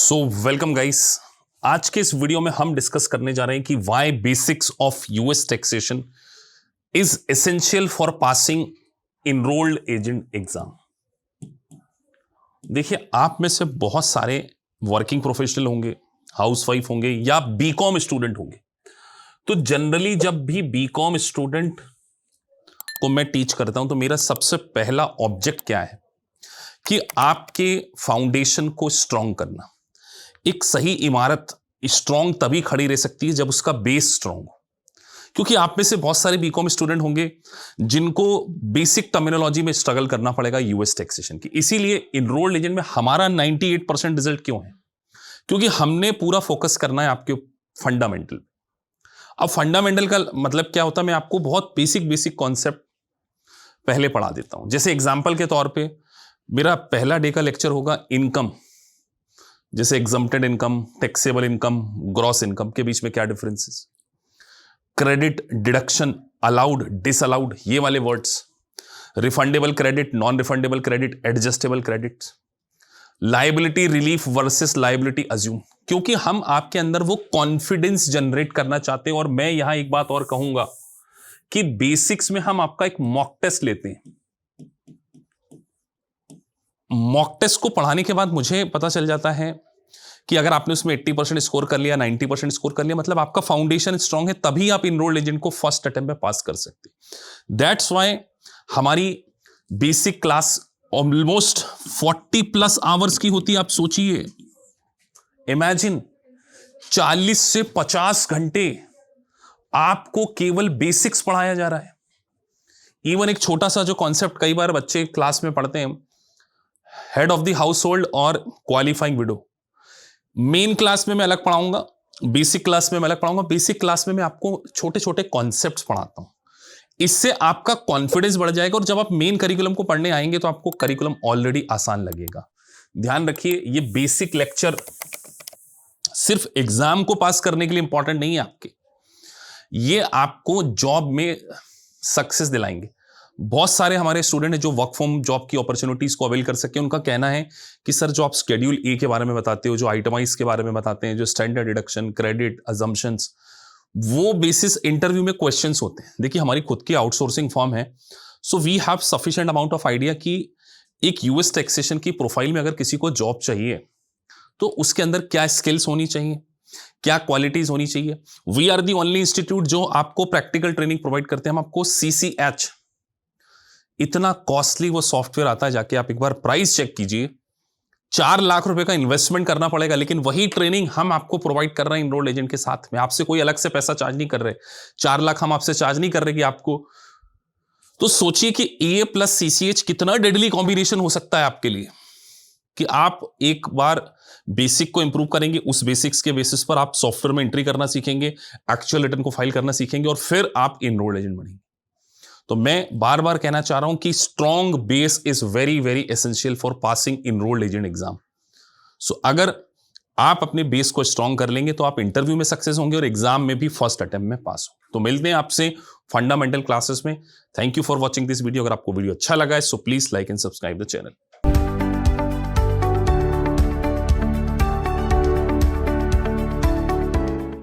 So welcome guys. आज के इस वीडियो में हम डिस्कस करने जा रहे हैं कि why basics of US taxation is essential for passing enrolled agent exam. देखिए, आप में से बहुत सारे वर्किंग प्रोफेशनल होंगे, हाउसवाइफ होंगे या बीकॉम स्टूडेंट होंगे। तो जनरली जब भी बीकॉम स्टूडेंट को मैं टीच करता हूं तो मेरा सबसे पहला ऑब्जेक्ट क्या है कि आपके फाउंडेशन को स्ट्रांग करना। एक सही इमारत स्ट्रांग तभी खड़ी रह सकती है जब उसका बेस स्ट्रांग हो। क्योंकि आप में से बहुत सारे बीकॉम स्टूडेंट होंगे जिनको बेसिक टर्मिनोलॉजी में स्ट्रगल करना पड़ेगा यूएस टैक्सेशन की। इसीलिए इनरोल्ड एजेंट में हमारा 98% रिजल्ट क्यों है? क्योंकि हमने पूरा फोकस करना है आपके फंडामेंटल। अब फंडामेंटल का मतलब क्या होता है, मैं आपको बहुत बेसिक कॉन्सेप्ट पहले पढ़ा देता हूं। जैसे एग्जाम्पल के तौर पे मेरा पहला डे का लेक्चर होगा इनकम। जैसे exempted income, taxable income, gross income के बीच में क्या differences, credit, deduction, allowed, disallowed, ये वाले words, refundable credit, non refundable credit, adjustable credit, liability relief versus liability assume. क्योंकि हम आपके अंदर वो कॉन्फिडेंस जनरेट करना चाहते हैं। और मैं यहां एक बात और कहूंगा कि बेसिक्स में हम आपका एक मॉक टेस्ट लेते हैं। मॉक टेस्ट को पढ़ाने के बाद मुझे पता चल जाता है कि अगर आपने उसमें 80% स्कोर कर लिया, 90% स्कोर कर लिया, मतलब आपका फाउंडेशन स्ट्रांग है, तभी आप इनरोल्ड एजेंट को फर्स्ट अटेम्प्ट में पास कर सकते हैं। दैट्स वाई हमारी बेसिक क्लास ऑलमोस्ट 40+ आवर्स की होती है। आप सोचिए, इमेजिन 40 से 50 घंटे आपको केवल बेसिक्स पढ़ाया जा रहा है। इवन एक छोटा सा जो कॉन्सेप्ट कई बार बच्चे क्लास में पढ़ते हैं, head of the house hold और क्वालिफाइंग विडो, मेन क्लास में मैं अलग पढ़ाऊंगा, बेसिक क्लास में मैं अलग पढ़ाऊंगा। बेसिक क्लास में मैं आपको छोटे छोटे कॉन्सेप्ट्स पढ़ाता हूं। इससे आपका कॉन्फिडेंस बढ़ जाएगा और जब आप मेन करिकुलम को पढ़ने आएंगे तो आपको करिकुलम ऑलरेडी आसान लगेगा। ध्यान रखिए, ये बेसिक लेक्चर सिर्फ एग्जाम को पास करने के लिए इंपॉर्टेंट नहीं है आपके, ये आपको जॉब में सक्सेस दिलाएंगे। बहुत सारे हमारे स्टूडेंट हैं जो वर्क फ्रॉम जॉब की अपॉर्चुनिटीज को अवेल कर सके। उनका कहना है कि सर, जो आप शेड्यूल ए के बारे में बताते हो, जो आइटमाइज के बारे में बताते हैं, जो स्टैंडर्ड डिडक्शन, क्रेडिट, अजम्पशंस, वो बेसिस इंटरव्यू में क्वेश्चंस होते हैं। देखिए, हमारी खुद की आउटसोर्सिंग फर्म है, so we have sufficient amount of idea कि एक यूएस टैक्सेशन की प्रोफाइल में अगर किसी को जॉब चाहिए तो उसके अंदर क्या स्किल्स होनी चाहिए, क्या क्वालिटीज होनी चाहिए। We are the only institute जो आपको प्रैक्टिकल ट्रेनिंग प्रोवाइड करते हैं। हम आपको CCH, इतना कॉस्टली वो सॉफ्टवेयर आता है, जाके आप एक बार प्राइस चेक कीजिए, 4 लाख रुपए का इन्वेस्टमेंट करना पड़ेगा, लेकिन वही ट्रेनिंग हम आपको प्रोवाइड कर रहे हैं इनरोल्ड एजेंट के साथ में। आपसे कोई अलग से पैसा चार्ज नहीं कर रहे, 4 लाख हम आपसे चार्ज नहीं कर रहे कि आपको। तो सोचिए कि AA प्लस CCH कितना डेडली कॉम्बिनेशन हो सकता है आपके लिए, कि आप एक बार बेसिक को इंप्रूव करेंगे, उस बेसिक्स के बेसिस पर आप सॉफ्टवेयर में एंट्री करना सीखेंगे, एक्चुअल रिटर्न को फाइल करना सीखेंगे और फिर आप इनरोल्ड एजेंट बनेंगे। तो मैं बार बार कहना चाह रहा हूं कि strong base is very very essential for passing enrolled agent exam. So अगर आप अपने बेस को स्ट्रॉन्ग कर लेंगे तो आप इंटरव्यू में सक्सेस होंगे और एग्जाम में भी फर्स्ट अटेम्प्ट में पास हो। तो मिलते हैं आपसे फंडामेंटल क्लासेस में। Thank you for watching this video. अगर आपको वीडियो अच्छा लगा है so please like and subscribe the channel.